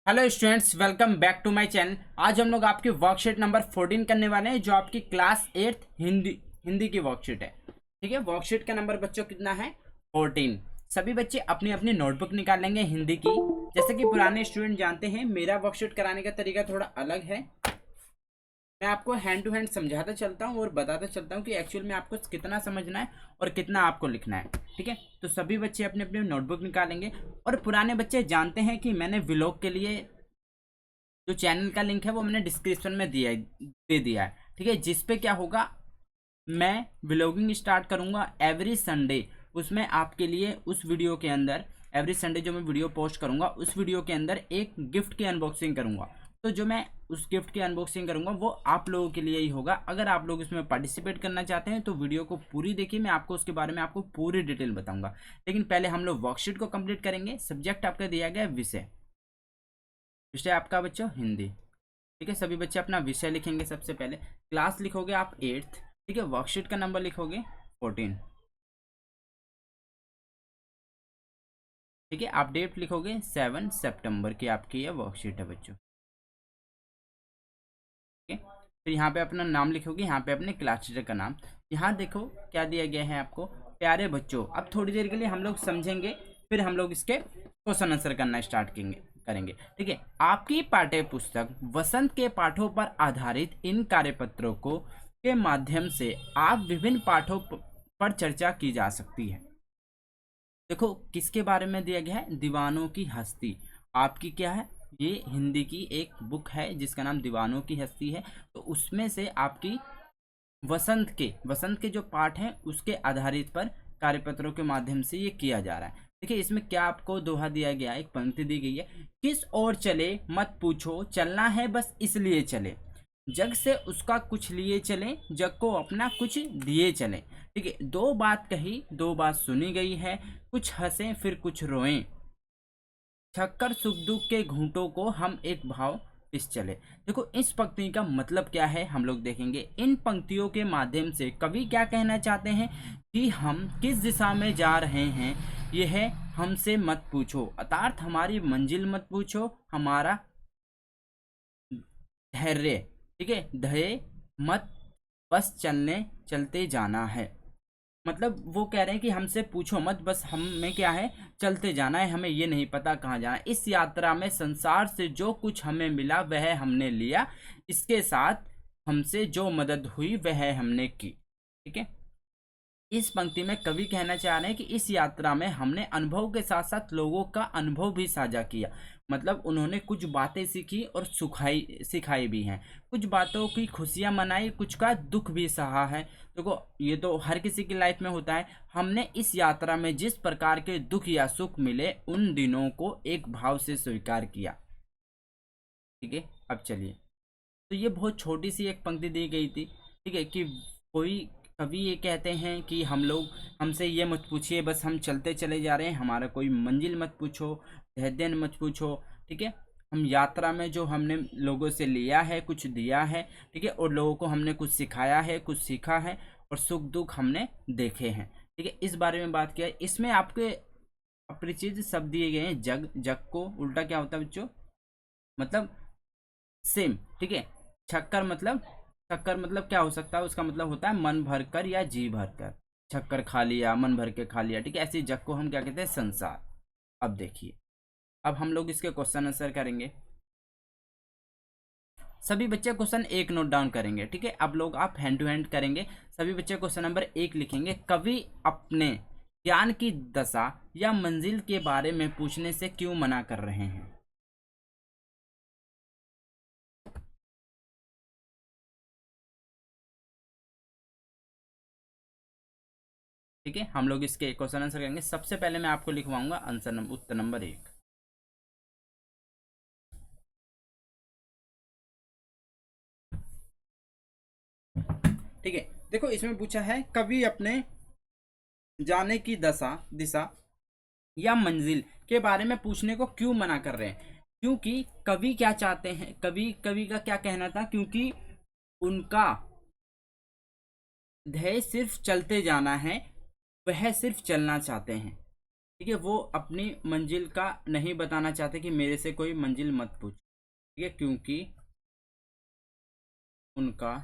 Hello students, welcome back to my channel. आज हम लोग आपकी वर्कशीट नंबर 14 करने वाले हैं, जो आपकी क्लास 8 हिंदी की वर्कशीट है। ठीक है, वर्कशीट का नंबर बच्चों कितना है? 14। सभी बच्चे अपनी अपनी नोटबुक निकाल लेंगे हिंदी की। जैसे कि पुराने स्टूडेंट जानते हैं, मेरा वर्कशीट कराने का तरीका थोड़ा अलग है। मैं आपको हैंड टू हैंड समझाता चलता हूँ और बताता चलता हूँ कि एक्चुअल में आपको कितना समझना है और कितना आपको लिखना है। ठीक है, तो सभी बच्चे अपने अपने नोटबुक निकालेंगे। और पुराने बच्चे जानते हैं कि मैंने व्लॉग के लिए जो चैनल का लिंक है वो मैंने डिस्क्रिप्शन में दे दिया है। ठीक है, जिस पे क्या होगा, मैं व्लॉगिंग स्टार्ट करूंगा एवरी संडे। उसमें आपके लिए उस वीडियो के अंदर एवरी संडे जो मैं वीडियो पोस्ट करूंगा, उस वीडियो के अंदर एक गिफ्ट की अनबॉक्सिंग करूंगा। तो जो मैं उस गिफ्ट की अनबॉक्सिंग करूंगा वो आप लोगों के लिए ही होगा। अगर आप लोग इसमें पार्टिसिपेट करना चाहते हैं तो वीडियो को पूरी देखिए, मैं आपको उसके बारे में आपको पूरी डिटेल बताऊंगा। लेकिन पहले हम लोग वर्कशीट को कंप्लीट करेंगे। सब्जेक्ट आपका दिया गया है विषय। विषय आपका बच्चों हिंदी। ठीक है, सभी बच्चे अपना विषय लिखेंगे। सबसे पहले क्लास लिखोगे आप 8th। ठीक है, वर्कशीट का नंबर लिखोगे 14। ठीक है, आप डेट लिखोगे 7 सितंबर की आपकी यह वर्कशीट है बच्चों। ठीक है, फिर यहाँ पे अपना नाम लिखोगे, यहाँ पे अपने क्लास टीचर का नाम। यहाँ देखो क्या दिया गया है आपको, प्यारे बच्चों। अब थोड़ी देर के लिए हम लोग समझेंगे, फिर हम लोग इसके क्वेश्चन आंसर करना स्टार्ट करेंगे। ठीक है, आपकी पाठ्य पुस्तक वसंत के पाठों पर आधारित इन कार्यपत्रों को के माध्यम से आप विभिन्न पाठों पर चर्चा की जा सकती है। देखो किसके बारे में दिया गया है, दीवानों की हस्ती। आपकी क्या है, ये हिंदी की एक बुक है जिसका नाम दीवानों की हस्ती है। तो उसमें से आपकी वसंत के जो पाठ हैं उसके आधारित पर कार्यपत्रों के माध्यम से ये किया जा रहा है। देखिए इसमें क्या आपको दोहा दिया गया है, एक पंक्ति दी गई है, किस ओर चले मत पूछो, चलना है बस इसलिए चले, जग से उसका कुछ लिए चले, जग को अपना कुछ दिए चले। ठीक है, दो बात कही दो बात सुनी गई है, कुछ हंसे फिर कुछ रोएं, छक्कर सुख दुख के घूंटों को हम एक भाव पिस चले। देखो इस पंक्ति का मतलब क्या है हम लोग देखेंगे। इन पंक्तियों के माध्यम से कवि क्या कहना चाहते हैं कि हम किस दिशा में जा रहे हैं यह है हमसे मत पूछो, अर्थात हमारी मंजिल मत पूछो, हमारा धैर्य। ठीक है, धैर्य मत, बस चलते जाना है। मतलब वो कह रहे हैं कि हमसे पूछो मत, बस हमें क्या है, चलते जाना है, हमें ये नहीं पता कहाँ जाना है। इस यात्रा में संसार से जो कुछ हमें मिला वह हमने लिया, इसके साथ हमसे जो मदद हुई वह हमने की। ठीक है, इस पंक्ति में कवि कहना चाह रहे हैं कि इस यात्रा में हमने अनुभव के साथ साथ लोगों का अनुभव भी साझा किया। मतलब उन्होंने कुछ बातें सीखी और सिखाई भी हैं, कुछ बातों की खुशियां मनाई, कुछ का दुख भी सहा है। देखो ये तो हर किसी की लाइफ में होता है। हमने इस यात्रा में जिस प्रकार के दुख या सुख मिले उन दिनों को एक भाव से स्वीकार किया। ठीक है, अब चलिए, तो ये बहुत छोटी सी एक पंक्ति दी गई थी। ठीक है, कि कोई कवि ये कहते हैं कि हम लोग, हमसे ये मत पूछिए, बस हम चलते चले जा रहे हैं, हमारा कोई मंजिल मत पूछो, धैर्य मत पूछो। ठीक है, हम यात्रा में जो हमने लोगों से लिया है कुछ दिया है। ठीक है, और लोगों को हमने कुछ सिखाया है, कुछ सीखा है, और सुख दुख हमने देखे हैं। ठीक है, इस बारे में बात किया है। इसमें आपके अपरिचित शब्द दिए गए हैं। जग, जग को उल्टा क्या होता है बच्चों, मतलब सेम। ठीक है, छक्कर मतलब, शक्कर मतलब क्या हो सकता है, उसका मतलब होता है मन भर कर या जी भर कर। शक्कर खा लिया, मन भर के खा लिया। ठीक है, ऐसी जग को हम क्या कहते हैं, संसार। अब देखिए, अब हम लोग इसके क्वेश्चन आंसर करेंगे। सभी बच्चे क्वेश्चन एक नोट डाउन करेंगे। ठीक है, अब लोग आप हैंड टू हैंड करेंगे। सभी बच्चे क्वेश्चन नंबर 1 लिखेंगे। कवि अपने ज्ञान की दशा या मंजिल के बारे में पूछने से क्यों मना कर रहे हैं? ठीक है, हम लोग इसके क्वेश्चन आंसर करेंगे। सबसे पहले मैं आपको लिखवाऊंगा आंसर नंबर, उत्तर नंबर 1। ठीक है, देखो इसमें पूछा है कवि अपने जाने की दिशा या मंजिल के बारे में पूछने को क्यों मना कर रहे हैं। क्योंकि कवि क्या चाहते हैं, कवि कवि का क्या कहना था, क्योंकि उनका ध्येय सिर्फ चलते जाना है, वह सिर्फ चलना चाहते हैं। ठीक है, वो अपनी मंजिल का नहीं बताना चाहते कि मेरे से कोई मंजिल मत पूछ, ठीक है, क्योंकि उनका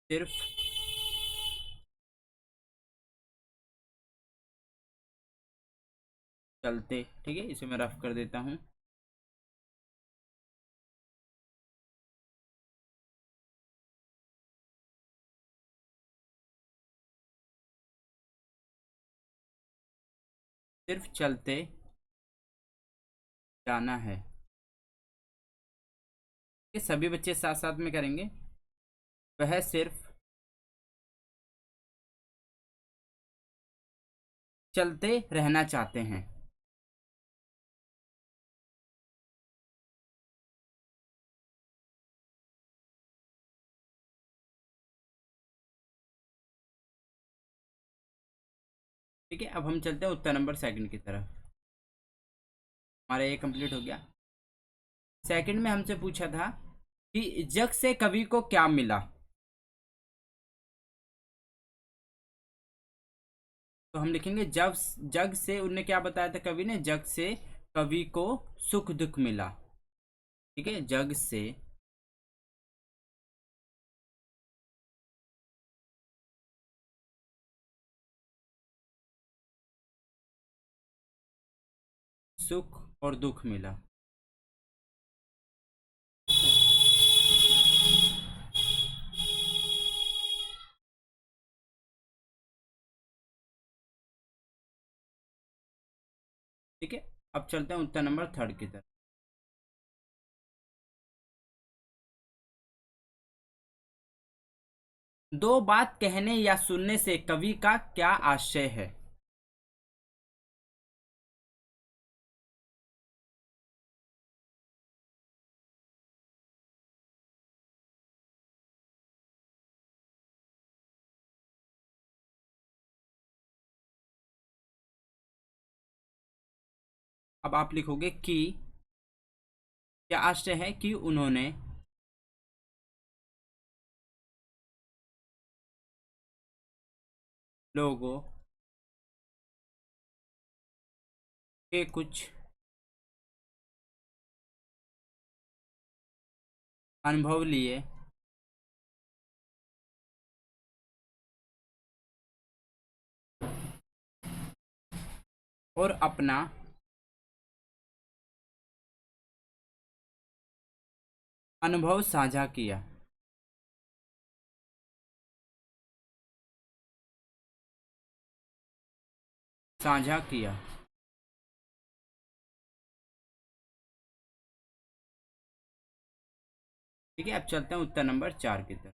सिर्फ चलते, ठीक है, इसे मैं रफ कर देता हूँ। सिर्फ चलते जाना है। ये सभी बच्चे साथ साथ में करेंगे। वह सिर्फ चलते रहना चाहते हैं। ठीक है, अब हम चलते हैं उत्तर नंबर सेकंड की तरफ। हमारा ये कंप्लीट हो गया। सेकंड में हमसे पूछा था कि जग से कवि को क्या मिला। तो हम लिखेंगे जब, जग से उनने क्या बताया था कवि ने, जग से कवि को सुख दुख मिला। ठीक है, जग से सुख और दुख मिला। ठीक है, अब चलते हैं उत्तर नंबर थर्ड की तरफ। दो बात कहने या सुनने से कवि का क्या आशय है। अब आप लिखोगे कि क्या आशय है कि उन्होंने लोगों के कुछ अनुभव लिए और अपना अनुभव साझा किया। साझा किया। ठीक है, अब चलते हैं उत्तर नंबर चार की तरफ।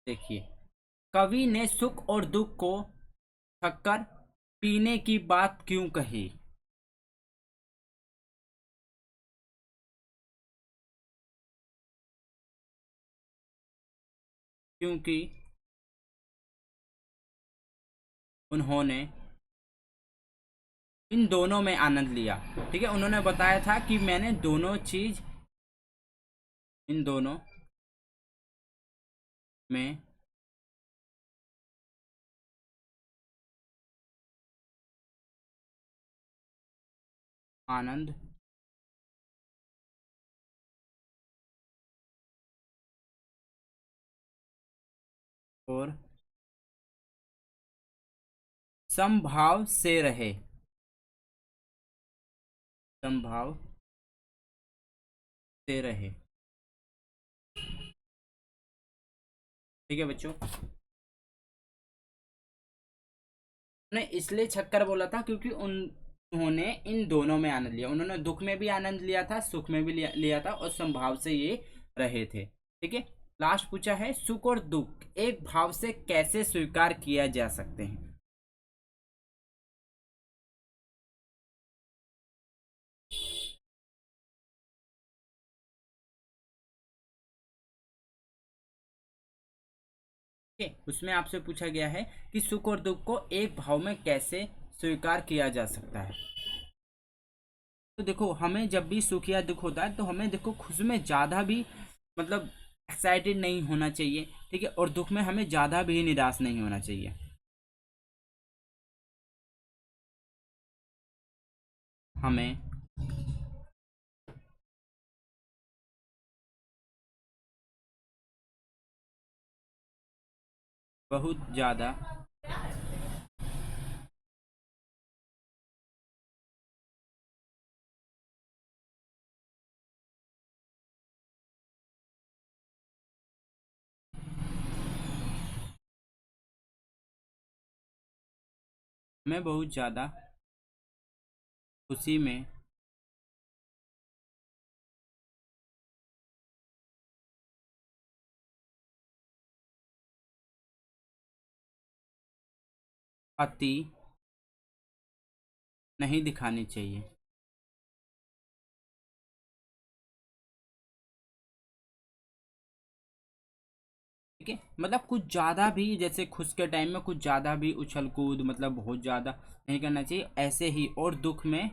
देखिए, कवि ने सुख और दुख को थककर पीने की बात क्यों कही। क्योंकि उन्होंने इन दोनों में आनंद लिया। ठीक है, उन्होंने बताया था कि मैंने दोनों चीज, इन दोनों में आनंद और समभाव से रहे। समभाव से रहे। ठीक है बच्चों, उन्होंने इसलिए छक्कर बोला था क्योंकि उन्होंने इन दोनों में आनंद लिया। उन्होंने दुख में भी आनंद लिया था, सुख में भी लिया था, और समभाव से ये रहे थे। ठीक है, लास्ट पूछा है सुख और दुख एक भाव से कैसे स्वीकार किया जा सकते हैं। ठीक है, उसमें आपसे पूछा गया है कि सुख और दुख को एक भाव में कैसे स्वीकार किया जा सकता है। तो देखो, हमें जब भी सुख या दुख होता है तो हमें देखो खुश में ज़्यादा भी मतलब एक्साइटेड नहीं होना चाहिए, ठीक है, और दुख में हमें ज़्यादा भी निराश नहीं होना चाहिए। हमें बहुत ज़्यादा हमें बहुत ज़्यादा खुशी में अति नहीं दिखानी चाहिए। ठीक है, मतलब कुछ ज़्यादा भी, जैसे खुश के टाइम में कुछ ज़्यादा भी उछल कूद मतलब बहुत ज़्यादा नहीं करना चाहिए ऐसे ही, और दुख में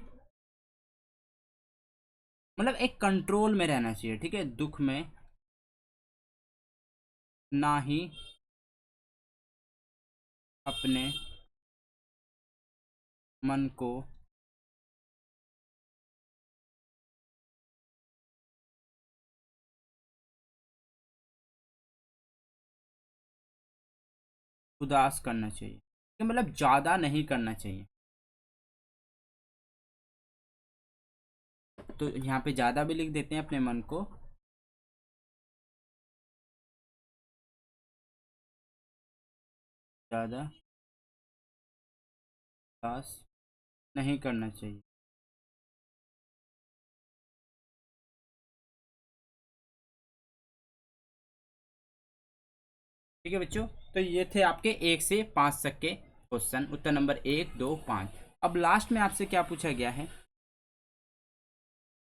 मतलब एक कंट्रोल में रहना चाहिए। ठीक है, दुख में ना ही अपने मन को उदास करना चाहिए, कि मतलब ज़्यादा नहीं करना चाहिए। तो यहाँ पे ज़्यादा भी लिख देते हैं अपने मन को ज़्यादा उदास नहीं करना चाहिए। ठीक है बच्चों, तो ये थे आपके 1 से 5 तक के क्वेश्चन, उत्तर नंबर 1, 2, 5। अब लास्ट में आपसे क्या पूछा गया है,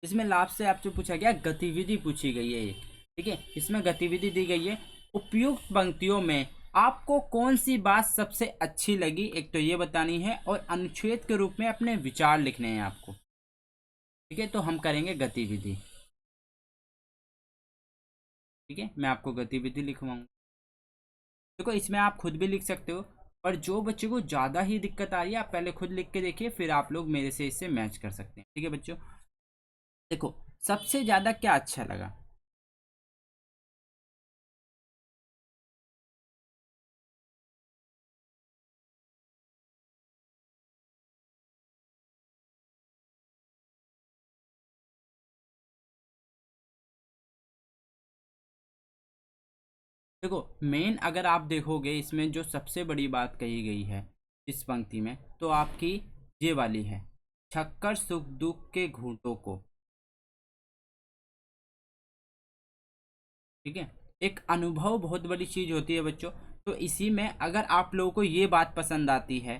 इसमें लास्ट से आपसे पूछा गया गतिविधि पूछी गई है एक। ठीक है, इसमें गतिविधि दी गई है, उपयुक्त पंक्तियों में आपको कौन सी बात सबसे अच्छी लगी, एक तो ये बतानी है, और अनुच्छेद के रूप में अपने विचार लिखने हैं आपको। ठीक है, तो हम करेंगे गतिविधि। ठीक है, मैं आपको गतिविधि लिखवाऊंगा। देखो, इसमें आप खुद भी लिख सकते हो, पर जो बच्चे को ज़्यादा ही दिक्कत आ रही है आप पहले खुद लिख के देखिए, फिर आप लोग मेरे से इससे मैच कर सकते हैं। ठीक है बच्चों, देखो सबसे ज़्यादा क्या अच्छा लगा। देखो, मेन अगर आप देखोगे इसमें जो सबसे बड़ी बात कही गई है इस पंक्ति में, तो आपकी ये वाली है, छक्कर सुख दुख के घूंटों को। ठीक है, एक अनुभव बहुत बड़ी चीज होती है बच्चों। तो इसी में अगर आप लोगों को ये बात पसंद आती है,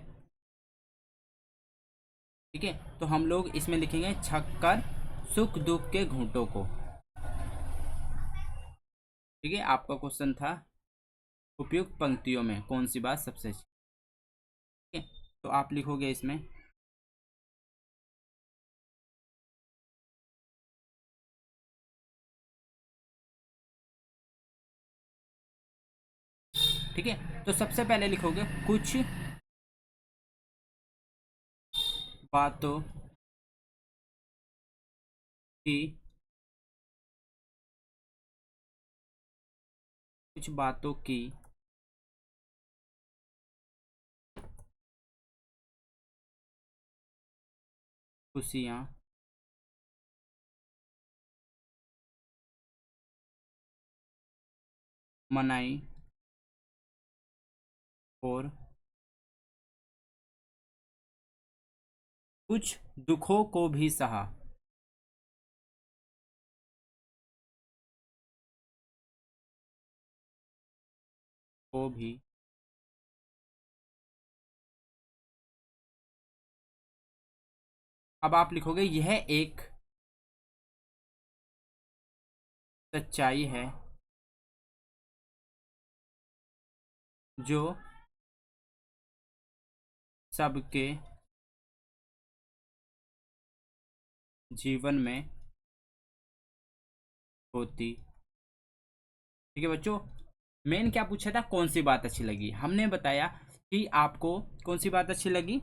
ठीक है, तो हम लोग इसमें लिखेंगे छक्कर सुख दुख के घूंटों को। ठीक है, आपका क्वेश्चन था उपयुक्त पंक्तियों में कौन सी बात सबसे अच्छी। ठीक है, तो आप लिखोगे इसमें। ठीक है, तो सबसे पहले लिखोगे कुछ बातों की, कुछ बातों की खुशियाँ मनाई और कुछ दुखों को भी सहा। को भी। अब आप लिखोगे यह एक सच्चाई है जो सबके जीवन में होती। ठीक है बच्चों, मेन क्या पूछा था, कौन सी बात अच्छी लगी। हमने बताया कि आपको कौन सी बात अच्छी लगी,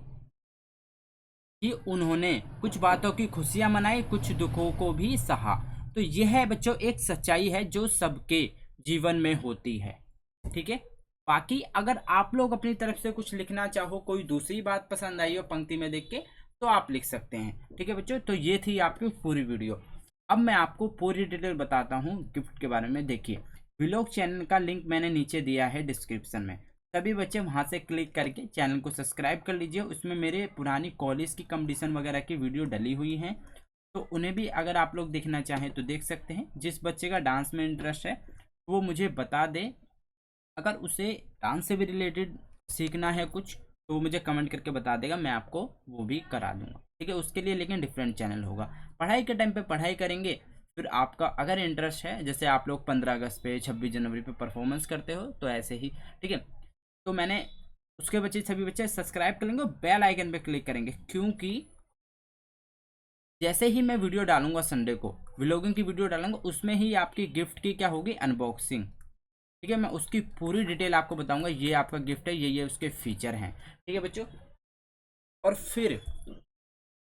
कि उन्होंने कुछ बातों की खुशियां मनाई, कुछ दुखों को भी सहा। तो यह है बच्चों एक सच्चाई है जो सबके जीवन में होती है। ठीक है, बाकी अगर आप लोग अपनी तरफ से कुछ लिखना चाहो, कोई दूसरी बात पसंद आई हो पंक्ति में देख के, तो आप लिख सकते हैं। ठीक है बच्चों, तो ये थी आपकी पूरी वीडियो। अब मैं आपको पूरी डिटेल बताता हूँ गिफ्ट के बारे में। देखिए, व्लॉग चैनल का लिंक मैंने नीचे दिया है डिस्क्रिप्शन में, सभी बच्चे वहां से क्लिक करके चैनल को सब्सक्राइब कर लीजिए। उसमें मेरे पुरानी कॉलेज की कंपटीशन वगैरह की वीडियो डली हुई हैं, तो उन्हें भी अगर आप लोग देखना चाहें तो देख सकते हैं। जिस बच्चे का डांस में इंटरेस्ट है वो मुझे बता दे, अगर उसे डांस से भी रिलेटेड सीखना है कुछ तो वो मुझे कमेंट करके बता देगा, मैं आपको वो भी करा दूंगा। ठीक है, उसके लिए लेकिन डिफरेंट चैनल होगा। पढ़ाई के टाइम पे पढ़ाई करेंगे, फिर आपका अगर इंटरेस्ट है, जैसे आप लोग 15 अगस्त पे 26 जनवरी पे परफॉर्मेंस करते हो तो ऐसे ही। ठीक है, तो मैंने उसके बच्चे सभी बच्चे सब्सक्राइब कर लेंगे और बेल आइकन पे क्लिक करेंगे, क्योंकि जैसे ही मैं वीडियो डालूंगा संडे को, व्लॉगिंग की वीडियो डालूंगा, उसमें ही आपकी गिफ्ट की क्या होगी, अनबॉक्सिंग। ठीक है, मैं उसकी पूरी डिटेल आपको बताऊंगा, ये आपका गिफ्ट है, ये उसके फीचर हैं। ठीक है बच्चों, और फिर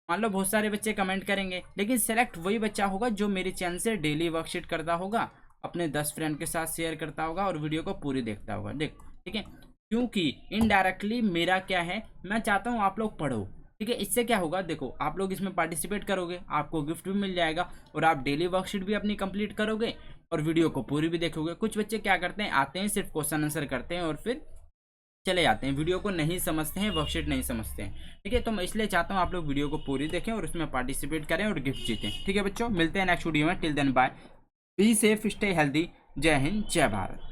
मान लो बहुत सारे बच्चे कमेंट करेंगे, लेकिन सेलेक्ट वही बच्चा होगा जो मेरे चैनल से डेली वर्कशीट करता होगा, अपने 10 फ्रेंड के साथ शेयर करता होगा और वीडियो को पूरी देखता होगा। देख, ठीक है, क्योंकि इनडायरेक्टली मेरा क्या है, मैं चाहता हूँ आप लोग पढ़ो। ठीक है, इससे क्या होगा, देखो आप लोग इसमें पार्टिसिपेट करोगे, आपको गिफ्ट भी मिल जाएगा और आप डेली वर्कशीट भी अपनी कंप्लीट करोगे और वीडियो को पूरी भी देखोगे। कुछ बच्चे क्या करते हैं, आते हैं सिर्फ क्वेश्चन आंसर करते हैं और फिर चले जाते हैं, वीडियो को नहीं समझते हैं, वर्कशीट नहीं समझते हैं। ठीक है, तो मैं इसलिए चाहता हूँ आप लोग वीडियो को पूरी देखें और उसमें पार्टिसिपेट करें और गिफ्ट जीतें। ठीक है बच्चों, मिलते हैं नेक्स्ट वीडियो में। Till then bye, be safe, stay healthy. जय हिंद, जय भारत।